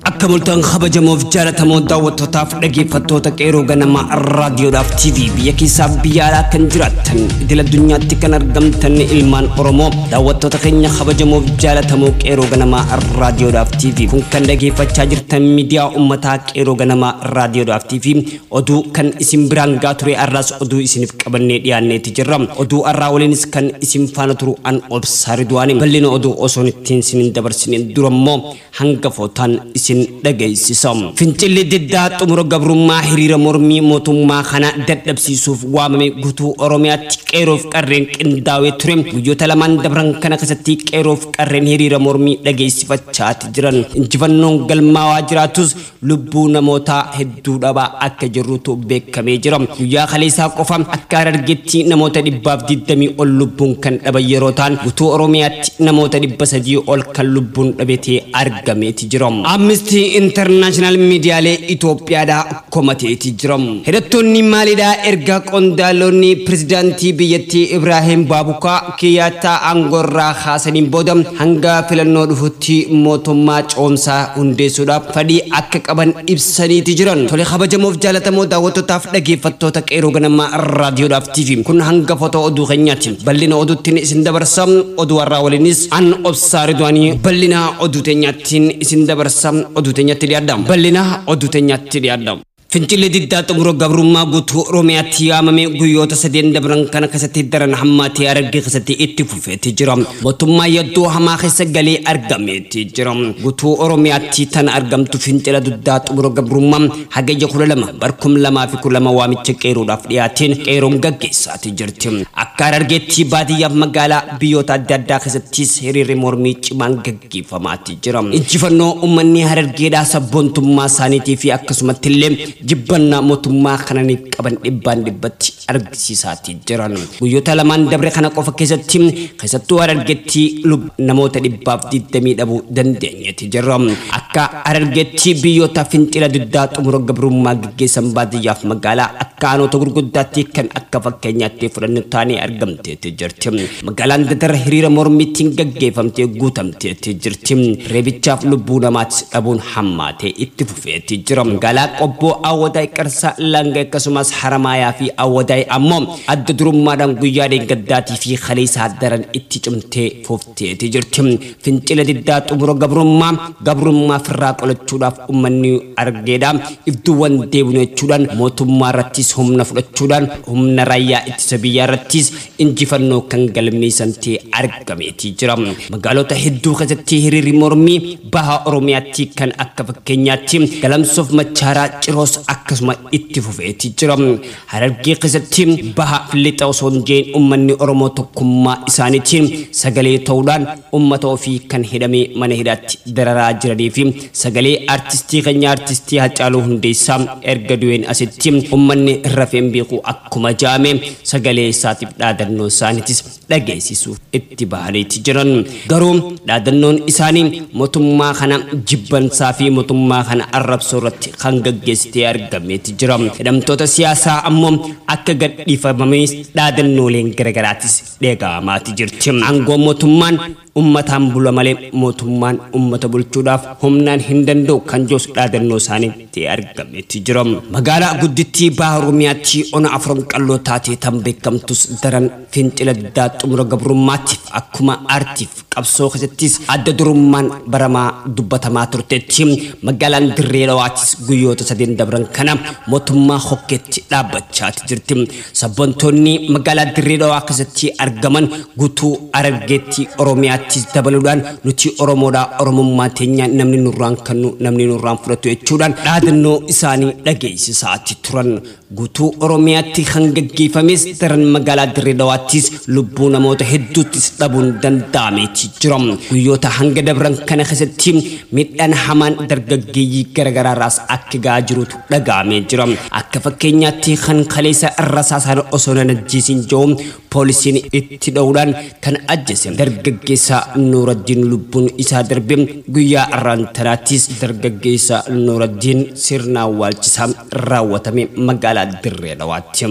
Akka mul'atan kabajamoo fi jaallatamoo daawwattootaaf dhaggeeffattoota qeeroo ganama raadiyoodhaaf TV biyya keessaa biyya alaa kan jiraattan idil addunyaatti kan argamtan ilmaan Oromoo daawwattoota keenya kabajamoo fi jaallatamoo qeeroo ganama raadiyoodhaaf TV kun kan dhaggeeffachaa jirtan miidiyaa uummataa qeeroo ganama raadiyoodhaaf TV oduu kan isin biraan gaa ture arraas oduu isiniif qabannee dhiyaanneeti jirra oduu arraa waliinis kan isin faana turu an obsaa Ridwaani bal'ina oduu osoon ittiin isinin dabarsine durammoo hangafootaan isin dhaggeessisam fincilli diddaa xumura gabrummaa hiriira mormii mootummaa kana dadhabsiisuuf waamame guutuu Oromiyaatti qeeroof qarreen qindaawee ture guyyoota lamaan dabran kana keessatti qeeroof qarreen hiriira mormii dhageessifachaati jiran injifannoon galmaawaa jiraatus lubbuu namoota hedduu dhabaa akka jirrutu beekamee jira guyyaa kaleessaa qofa akka argetti namoota 120 ol lubbuun kan dhaban yeroo ta'an guutuu Oromiyaatti namoota 300 ol kan lubbuun dhabee argameeti jira Amnesty International Mediaale Itoophiyaadha komateeti jira hidhattoonni maalidhaa erga qondaalonni pirezidaantii biyyattii Ibrahim Baabukaa Kiyyataa aangorraa kaasaniin booda hanga filannoo dhufutti mootummaa coomsaa hundeessuudhaaf fedhii akka qaban ibsaniiti jiran tole kabajamoof jaalatamoo daawwattootaaf dhaggeeffattoota qeeroo ganama raadiyoodhaaf TV kun hanga footoo oduu keenyaatti bal'ina oduutti isin dabarsa oduu har'aa waliinis an obsaa Ridwaanii bal'ina oduu teenyaatti isin dabarsa oduu teenyaatti dhiyaadam bal'ina oduu teenyaatti dhiyaadam fincilli diddaa xumura gabrummaa guutuu Oromiyaatti yaamame guyyoota 3 dabran kana keessatti daran hammaatee Harargee keessatti itti fufeeti jira mootummaa yaddoo hamaa keessa galee argameeti jira guutuu Oromiyaatti tan argamtu fincila diddaa xumura gabrummaa hagayya 12 barkum 2012 waamicha qeeroodhaaf dhiyaateen qeeroon gaggeessaati jirti akka Harargeetti baadiyyaaf magaalaa biyyoota adda addaa keessattis hiriirri mormii cimaan gaggeeffamaati jira injifannoo uummanni Harargeedhaa sabboontummaa isaaniitii fi akkasumatti illee jibbanna mootummaa kananiif qaban dhibbaan dhibbatti argisiisaati jiran guyyoota lamaan dabre kana qofa keessattuu Harargeetti namoota 120 dhabuu dandeenyeeti jira akka Harargeetti biyyoota fincila diddaa xumura gabrummaa gaggeessan baadiyyaaf magaalaa akka aanota gurguddaatti kan akka fakkeenyaatti fudhannu taanee argamteeti jirti magaalaan Dadar hiriira mormiitiin gaggeeffamtee guutamteeti jirti reebichaaf lubbuu namaatti dhabuun hammaatee itti fufeeti jira magaalaa Qobboo Awwaday Qarsa Langa akkasumas Haramayaa fi Awwaday ammoo adda durummaadhaan guyyaa deeggaddaatii fi khaleessaa daran itti cimtee fufteeti jirti fincila diddaa xumura gabrummaa firraa qolachuudhaaf uummanni Harargeedhaa iftuuwwan deebinu jechuudhaan mootummaa irrattis humna fudhachuudhaan humna raayyaa ittisa biyyaa irrattis injifannoo kan galmeessantee argameeti jira magaalota hedduu keessatti hiriirri mormii baha Oromiyaatti kan akka fakkeenyaatti Galamsoof Machaaraa Ciroos akkasuma itti fufeeti jira Harargee keessatti baha lixa osoo hin jeen uummanni Oromoo tokkummaa isaaniitiin sagalee ta'uudhaan uummata ofii kan hidhamee mana hidhaatti dararaa jiranii fi sagalee artistii keenya artistii Hacaaluu Hundeessaa erga du'een asitti uummanni rafeen beeku akkuma jaame sagalee isaatiif dhaadannoo isaaniitis dhageessisuuf itti bahaniiti jiran garuu dhaadannoon isaanii mootummaa kana jibbansaa fi mootummaa kana arrabsoo irratti kan gaggeessitee argameeti jira hidhamtoota siyaasaa ammoo akka gadhiifamanis dhaadannooleen garaagaraatis dhaga'amaati jirti aangoo mootummaan ummataan bula malee mootummaan ummata bulchuudhaaf humnaan hin danda'u kan jos dhaadannoo isaaniitti argameeti jira magaalaa guddittii baha Oromiyaatti ona afran qalloo taatee tan beekamtus daran fincila diddaa xumura gabrummaatiif akkuma aartiif qabsoo keessattis adda durummaan baramaa dubbatamaa turteetti magaalaan Dirree Dhawaattis guyyoota 3 dabran kana mootummaa hokkeetti dhaabbachaati jirti sabboontoonni magaalaa Dirree Dhawaa keessatti argaman guutuu Harargeetti Oromiyaa dabaluudhaan nuti Oromoodhaa Oromummaa teenya namni nurraan kannu namni nurraan fudhatu jechuudhaan dhaadannoo isaanii dhageessisaati turan guutuu Oromiyaatti kan gaggeeffames daran magaalaa Dirree Dhawaattis lubbuu namoota hedduuttis dhabuun danda'ameeti jira guyyoota hanga dabran kana keessatti midhaan hamaan dargaggeeyyii garagaraarraas akka gahaa jirutu dhaga'amee jira akka fakkeenyaatti kan kaleessa rasaasaan osoo hin ajjeesin jiru poolisiin itti dha'uudhaan kan ajjeese dargaggeessa Nuuraddin lubbuun isaa darbe guyyaa arraantanaattis dargaggeessa Nuuraddin sirna awwaalchisaa raawwatame magaalaa Dirree Dhawaatti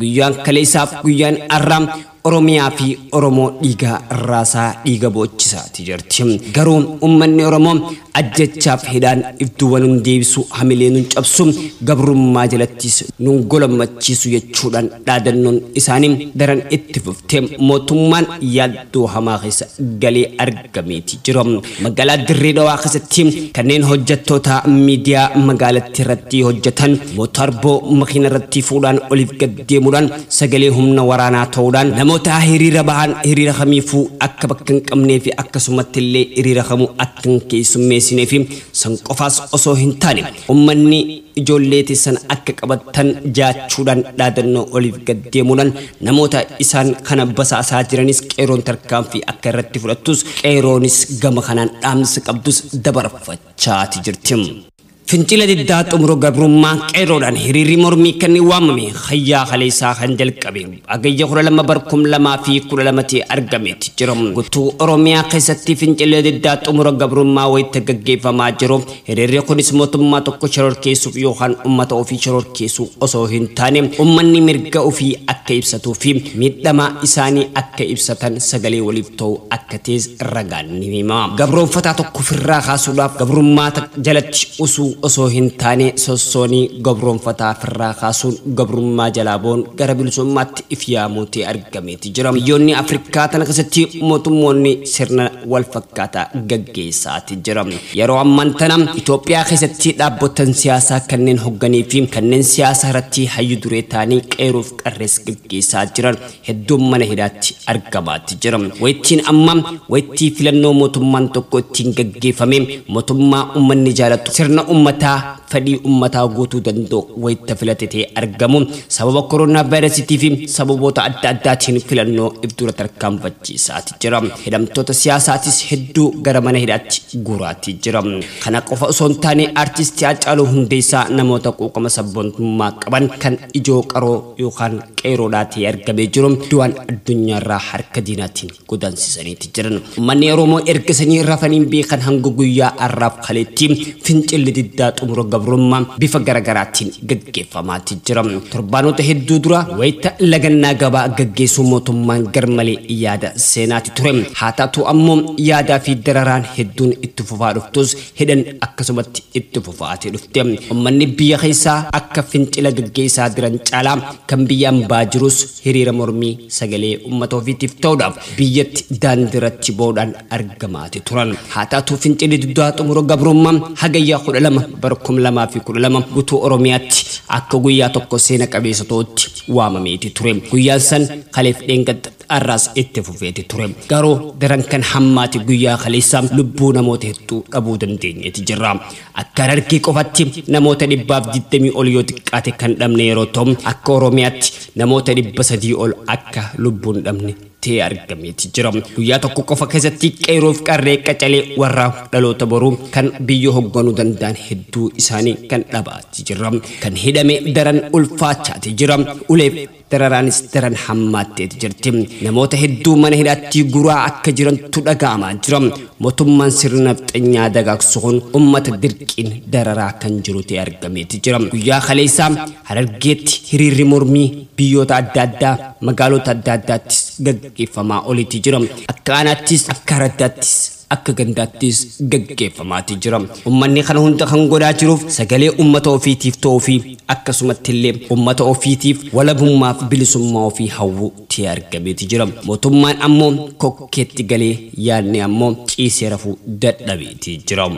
guyyaan kaleessaaf guyyaan arraa Oromiyaa fi Oromoo dhiiga raasaa dhiiga boochisaati jirti. Garuu ummanni Oromoo ajjechaaf hidhaan iftuuwwan hundeebisu hamilee nun cabsu gabrummaa jalattis nun golammachiisu jechuudhaan dhaadannoon isaanii daran itti fuftee mootummaan yaaddoo hamaa keessa galee argameeti jira. Magaalaa Dirree Dhawaa keessatti kanneen hojjettoota miidiyaa magaalattii irratti hojjetan mootarboo makiina irratti fuudhaan oliif gaddeemuudhaan sagalee humna waraanaa ta'uudhaan namoota hiriira bahan hiriira kamiifuu akka bakka hin qabnee fi akkasumatti illee hiriira kamuu akka hin keessummeessinee fi san qofaas osoo hin taane ummanni ijoollee tisan akka qabatan jaachuudhaan dhaadannoo oliif gaddeemuudhaan namoota isaan kana basaasaa jiranis qeeroon tarkaanfii akka irratti fudhattus qeeroonis gama kanaan dhaamsa qabdus dabarfachaati jirti. Fincila diddaa xumura gabrummaa qeeroodhaan hiriirri mormii kan waamame hayyaa kaleessaa kan jalqabe agayya 12/2012 argameeti jira. Guutuu Oromiyaa keessatti fincila diddaa xumura gabrummaa wayita gaggeeffamaa jiru. Hiriirri kunis mootummaa tokko shororkeessuuf yookaan uummata ofii shororkeessuu osoo hin taane uummanni mirga ofii akka ibsatuu fi miidhama isaanii akka ibsatan sagalee waliif ta'u akka tees ragaan ni hima. Gabroonfataa tokko firraa kaasuudhaaf gabrummaa jalatti usuu osoo hin taane sossoonii gabroonfataa firraa kaasuun gabrummaa jalaaboon gara bilisummaatti ifyaamuutii argameeti jira. Biyyoonni Afrikaa tana keessatti mootummoonni sirna wal fakkaataa gaggeessaati jira. Yeroo ammaan tana Itoophiyaa keessatti dhaabbotan siyaasaa kanneen hogganii fi kanneen siyaasa irratti hayyu duree ta'anii qeeruuf qarrees gaggeessaa jiran hedduun mana hidhaatti argamaati jira. Wayittiin amma wayittii filannoo mootummaan tokko ittiin gaggeeffame mootummaa uummanni jaalatu sirna fadhii ummataa guutuu danda'u wayita filatee argamu sababa koronaa vaayirasiitii fi sababoota adda addaatiin filannoo ifdura tarkaanfachiisaati jira. Hidhamtoota siyaasaatis hedduu gara mana hidhaatti guuraati jira. Kana qofa osoo hin taane artistii Haacaaluu Hundeessaa namoota quuqama sabboontummaa qaban kan ijoo qaroo yookaan qeeroodhaatii argamee jiru du'aan addunyaarraa harka diinaatiin godansisaniiti jiran. Uummanni Oromoo ergasanii rafaniin beekan hanga guyyaa har'aaf kaleetti fincilli diddaa xumura gabrummaa bifa garagaraatiin gaggeeffamaati jira. Torbaanota hedduu dura wayita lagannaa gabaa gaggeessuu mootummaan garmalee yaada seenaati ture. Haa ta'u ammoo yaadaa fi dararaan hedduun itti fufaa dhuftus hidhan akkasumatti itti fufaatee dhufte. Uummanni biyya keessaa akka fincila gaggeessaa jiran caalaa kan biyyaan baa jirus hiriira mormii sagalee uummata ofiitiif ta'uudhaaf biyyatti daandiratti boodaan argamaati turan. Haa ta'u fincilli diddaa xumura gabrummaa hagayyaa 12/2012 guutuu Oromiyaatti akka guyyaa tokko seena qabeessa ta'utti waamameeti ture. Guyyaan san kaleef dheengadda arraas itti fufeeti ture. Garuu daran kan hammaati guyyaa kaleessaa lubbuu namoota hedduu dhabuu dandeenyeeti jirra. Akka Harargee qofatti namoota 120 ol yoo xiqqaate kan dhabne yeroo ta'u akka Oromiyaatti namoota 300 ol akka lubbuun dhabne tee argameeti jira. Guyyaa tokko qofa keessatti qeeroof qarree qacalee warra dhaloota boruu kan biyya hoogganuu danda'an hedduu isaanii kan dhabaati jira. Kan hidhame daran ulfaachaati jira. Uleef dararaanis daran hammaatteeti jirti. Namoota hedduu mana hidhaatti guraa akka jirantu dhaga'amaa jira. Mootummaan sirna nafxanyaa dagaagsuun uummata dirqiin dararaa kan jiru ta'e argameeti jira. Guyyaa kaleessaa Harargeetti hiriirri mormii biyyoota adda addaa magaalota adda addaattis gaggeeffamaa oliiti jira. Akka aanaattis akka araddaattis akka gandaattis gaggeeffamaati jira. Uummanni kana hunda kan godhaa jiruuf sagalee uummata ofiitiif ta'uu fi akkasumatti illee uummata ofiitiif walabummaaf bilisummaa ofii hawwu ta'e argameeti jira. Mootummaan ammoo kokkeetti galee yaadni ammoo ciisee rafuu dadhabeeti jira.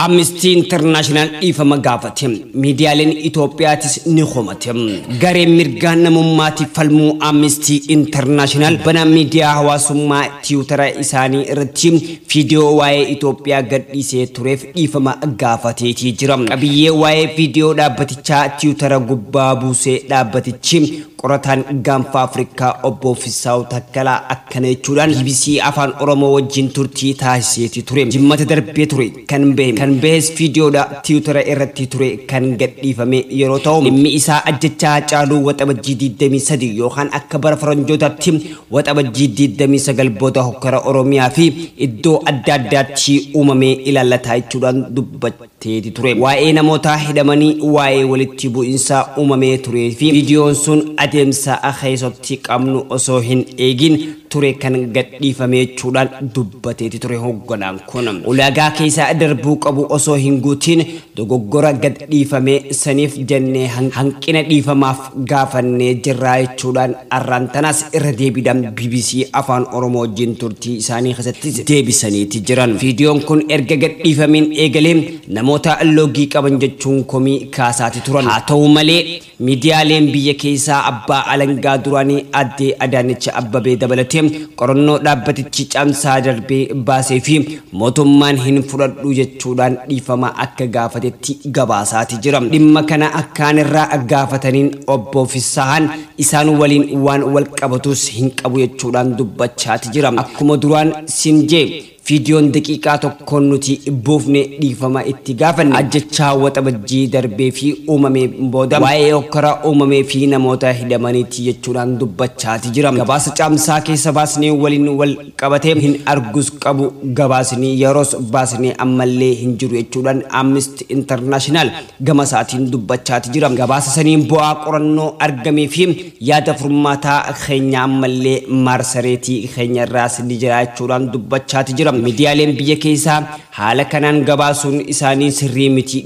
Amnesty International ifama gaafate miidiyaaleen Itoophiyaatis ni komate. Garee mirgaa namummaatiif falmuu Amnesty International bana miidiyaa hawaasummaa Tiwutara isaanii irratti viidiyoo waa'ee Itoophiyaa gadhiisee tureef ifama gaafateetii jira. Qabiyyee waa'ee viidiyoo dhaabbatichaa Tiwutara gubbaa buusee dhaabbatichi qorataan gaanfa Afrikaa obbo Fisaw Takkalaa akkana jechuudhaan BBC afaan Oromoo wajjin turtii taasiseeti ture. Jimmata darbee ture kan bees viidiyoodha Tiwutara irratti ture kan gadhiifame yeroo ta'u dhimmi isaa ajjechaa Haacaaluu waxabajjii 23 yookaan akka bara faranjootaatti waxabajjii 29 booda hokkara Oromiyaa fi iddoo adda addaatti uumamee ilaalataa jechuudhaan dubbata dubbatteeti ture. Waa'ee namoota hidhamanii waa'ee walitti bu'insa uumamee turee fi viidiyoon sun adeemsa keessatti qabnu osoo hin eegin ture kan gadhiifamee jechuudhaan dubbateeti ture hoogganaan kun. Ulaagaa keessa darbuu qabu osoo hin guutiin dogoggora gadhiifamee saniif jennee hanqina dhiifamaaf gaafannee jirraa jechuudhaan arraantanas irra deebiidhaan BBC Afaan Oromoo wajjin turtii isaanii keessatti deebisaniiti jiran. Viidiyoon kun erga gadhiifameen eegalee namoota loogii qaban jechuun komii kaasaati turan. Haa ta'u malee miidiyaaleen biyya keessaa abbaa alangaa duraanii addee Adaanech Abbabee dabalatee qorannoo dhaabbatichi caamsaa darbee baasee fi mootummaan hin fudhadhu jechuudhaan dhiifama akka gaafatetti gabaasaati jira. Dhimma kana akkaan irraa gaafataniin obbo Fissahan isaan waliin waan wal qabatus hin qabu jechuudhaan dubbachaati jira. Akkuma duraan sinjee viidiyoon daqiiqaa tokkoon nuti buufne dhiifama itti gaafanne ajjechaa waxabajjii darbee fi uumamee booda waa'ee okkara uumamee fi namoota hidhamaniiti jechuudhaan dubbachaati jira. Gabaasa caamsaa keessa baasnee waliin wal qabatee hin argus qabu gabaasni yeroos baasnee ammallee hin jiru jechuudhaan Amnesty International gama isaatiin dubbachaati jira. Gabaasa saniin bu'aa qorannoo argamee fi yaada furmaataa keenya ammallee maarsareetii keenya irraas ni jira jechuudhaan dubbachaati jira. Miidiyaaleen biyya keessaa haala kanaan gabaasuun isaanii sirrii miti.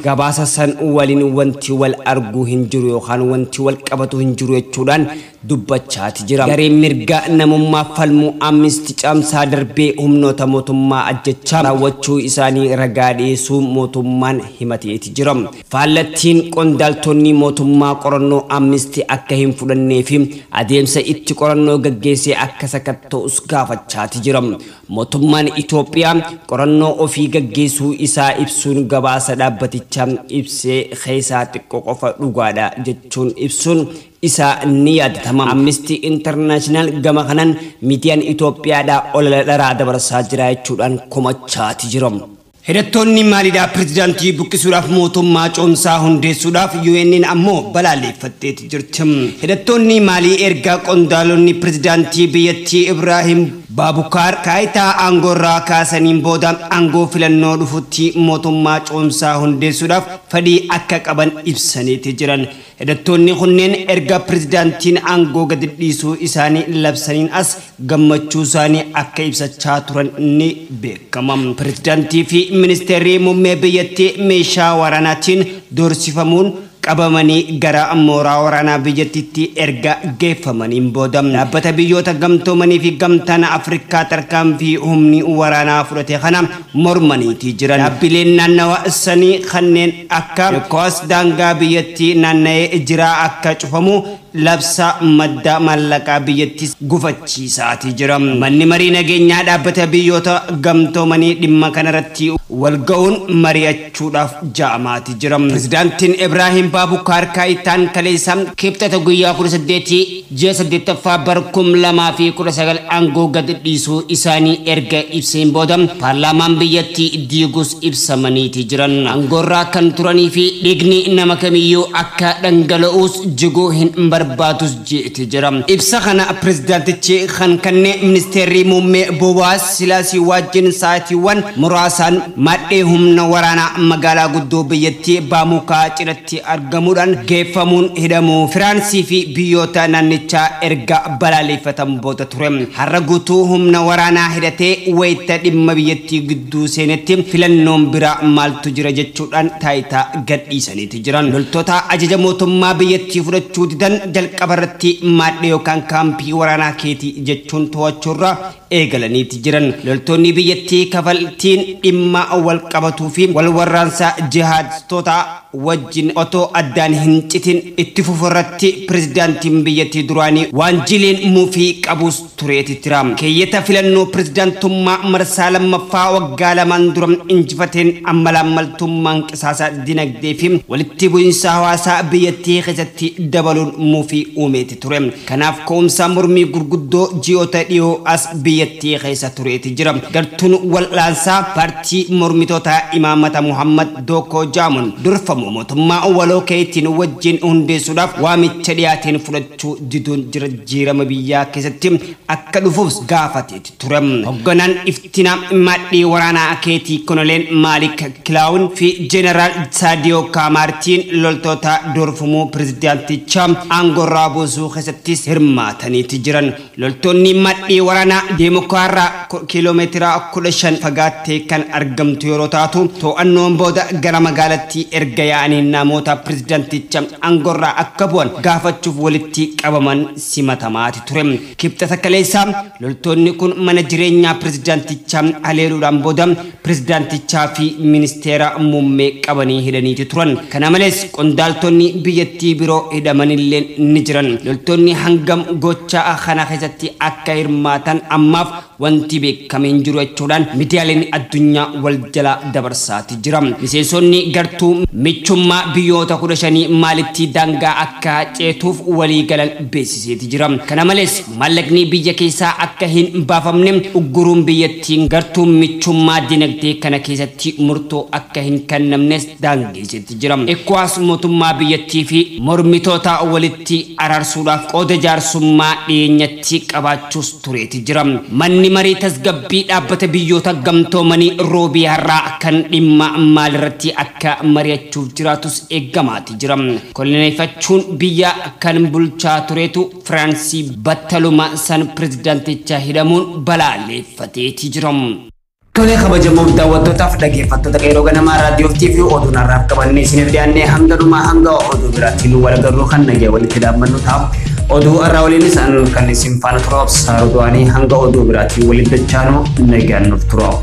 Gabaasa san waliin wanti wal arguu hin jiru yookaan wanti wal qabatu hin jiru jechuudhaan dubbachaati jira. Gareen mirga namummaa falmuu Amnesty caamsaa darbee humnoota mootummaa ajjechaa raawwachuu isaanii ragaa dhiyeessuu mootummaan himateeti jira. Faallattiin qondaaltonni mootummaa qorannoo Amnesty akka hin fudhannee fi adeemsa itti qorannoo gaggeessee akka sakatta'us gaafachaati jira. Mootummaan Itoophiyaa qorannoo ofii gaggeessuu isaa ibsuun gabaasa dhaabbatichaa ibsee keessaa xiqqoo qofa dhugaadha jechuun ibsuun isa ni yaadatama. Amnesty International gama kanaan miidiyaan Itoophiyaadhaa olola dharaa dabarsaa jira jechuudhaan komachaati jira. Hidhattoonni maalidhaa pirezidaantii buqqisuudhaaf mootummaa coomsaa hundeessuudhaaf UN'n ammoo balaaleffatteeti jirti. Hidhattoonni maalii erga qondaalonni pirezidaantii biyyattii Ibrahim Babukar kaayitaa aangoorraa kaasaniin booda aangoo filannoo dhufutti mootummaa coomsaa hundeessuudhaaf fedhii akka qaban ibsaniiti jiran. Hidhattoonni kunneen erga pirezidaantiin aangoo gadi dhiisuu isaanii labsaniin as gammachuu isaanii akka ibsachaa turan ni beekama. Pirezidaantii fi ministeerri muummee biyyattii meeshaa waraanaatiin doorsifamuun qabamanii gara mooraa waraanaa biyyattiitti erga geeffamaniin booda dhaabbata biyyoota gamtoomanii fi gamtaan Afrikaa tarkaanfii humni waraanaa fudhate kana mormaniiti jiran. Dhaabbileen naannawa sanii kanneen akka ECOWAS daangaa biyyattii naanna'ee jira akka cufamu labsa madda maallaqaa biyyattis gufachiisaati jira. Manni marii nageenyaa dhaabbata biyyoota gamtoomanii dhimma kanarratti walga'uun mari'achuudhaaf jaamaati jira. Pirezidaantiin Ibrahim Babukar kaayitaan kaleessa kibxata guyyaa 18 ji'a 8ffaa bara 2019 aangoo gadi dhiisuu isaanii erga ibseen booda paarlaamaan biyyattii diiguus ibsamaniiti jiran. Aangoorraa kan turanii fi dhiigni nama kamiyyuu akka dhangala'uus jiguu hin barbaatus jeeti jira. Ibsa kana pirezidaantichi kan kanneen ministeerri muummee Boobaas Silaasii wajjin sa'aatiiwwan muraasaan madhee humna waraanaa magaalaa guddoo biyyattii Baamukaa cinatti argamuudhaan geeffamuun hidhamuu Firaansii fi biyyoota naannichaa erga balaaleffatan booda ture. Har'a guutuu humna waraanaa hidhatee wayita dhimma biyyattii gidduu seenetti filannoon biraa maaltu jira jechuudhaan taayitaa gadhiisaniiti jiran. Loltoota ajaja mootummaa biyyattii fudhachuu didan jalqabarratti madhee yookaan kaampii waraanaa keetii jechuun to'achuurra eegalaniiti jiran. Loltoonni biyyattii kafaltiin dhimma wal qabatuu fi wal warraansa jihaadistootaa wajjin otoo addaan hin citin itti fufurratti pirezidaantiin biyyattii duraanii waan jileen muufii qabus tureeti jira. Keeyyata filannoo pirezidaantummaa marsaa lammaffaa waggaa lamaan dura injifateen ammalaamaltummaan qisaasa dinagdee fi walitti bu'iinsa hawaasaa biyyattii keessatti dabaluun muufii uumeeti ture. Kanaaf ka'umsa mormii gurguddoo ji'oota dhiyoo as biyyattii keessa tureeti jira. Gartuun wal'aansaa paartii mormitoota imaamata Muhammad Doko Jaamun durfamu Oromoo mootummaa waloo keetiin wajjin hundeessuudhaaf waamicha dhiyaateen fudhachuu diduun jijjiirama biyyaa keessatti akka dhufuuf gaafateeti ture. Hoogganaan iftina madhii waraanaa keetii Konoleen Maalik Kilaawun fi Jeneraal Saadiyoo Kaamartiin loltoota dorfumuu pirezidaantichaa aangorraa buusuu keessatti hirmaataniiti jiran. Loltoonni madhii waraanaa Deemokaaraa kiiloomeetira 15 fagaattee kan argamtu yeroo taatu to'annoon booda gara magaalattii erga yaa'anii namoota pirezidaantichaa aangorraa akka bu'an gaafachuuf walitti qabaman simatamaati ture. Kibxata kaleessaa loltoonni kun mana jireenyaa pirezidaantichaa haleeluudhaan booda pirezidaantichaa fi ministeera muummee qabanii hidhaniiti turan. Kana malees qondaaltonni biyyattii biroo hidhamanillee ni jiran. Loltoonni hangam gocha kana keessatti akka hirmaatan ammaaf wanti beekameen jiru jechuudhaan miidiyaaleen addunyaa wal jala dabarsaati jira. Miseensonni gartuu michummaa biyyoota 15 maalitti daangaa akka ceetuuf walii galan beeksiseeti jira. Kana malees maallaqni biyya keessaa akka hin baafamne ugguruun biyyattiin gartuu michummaa dinagdee kana keessatti murtoo akka hin kennamnes daangeesseeti jira. ECOWAS mootummaa biyyattii fi mormitoota walitti araarsuudhaaf qooda jaarsummaa dhiyeenyatti qabaachuus tureeti jira. Manni marii tasgabbii dhaabbata biyyoota gamtoomanii roobii har'aa kan dhimma maalirratti akka mari'achuuf jiraatus eeggamaati jira. Koloneeffachuun biyya kan bulchaa turetu Firaansii battaluma san pirezidaantichaa hidhamuun balaaleffateeti jira. Tole kabajamoo daawwattootaaf dhaggeeffattoota qeeroo ganamaa raadiyoo TV oduun har'aaf qabannee isiniif dhiyaannee hanga dhumaa hanga oduu biraatiin wal agarruu kan nagee walitti dhaabbannu ta'a. Oduu irraa waliinis kan isin faana turoof saaruudhaanii hanga oduu biraatiin walitti dachaanuu nagaan nuuf turoo.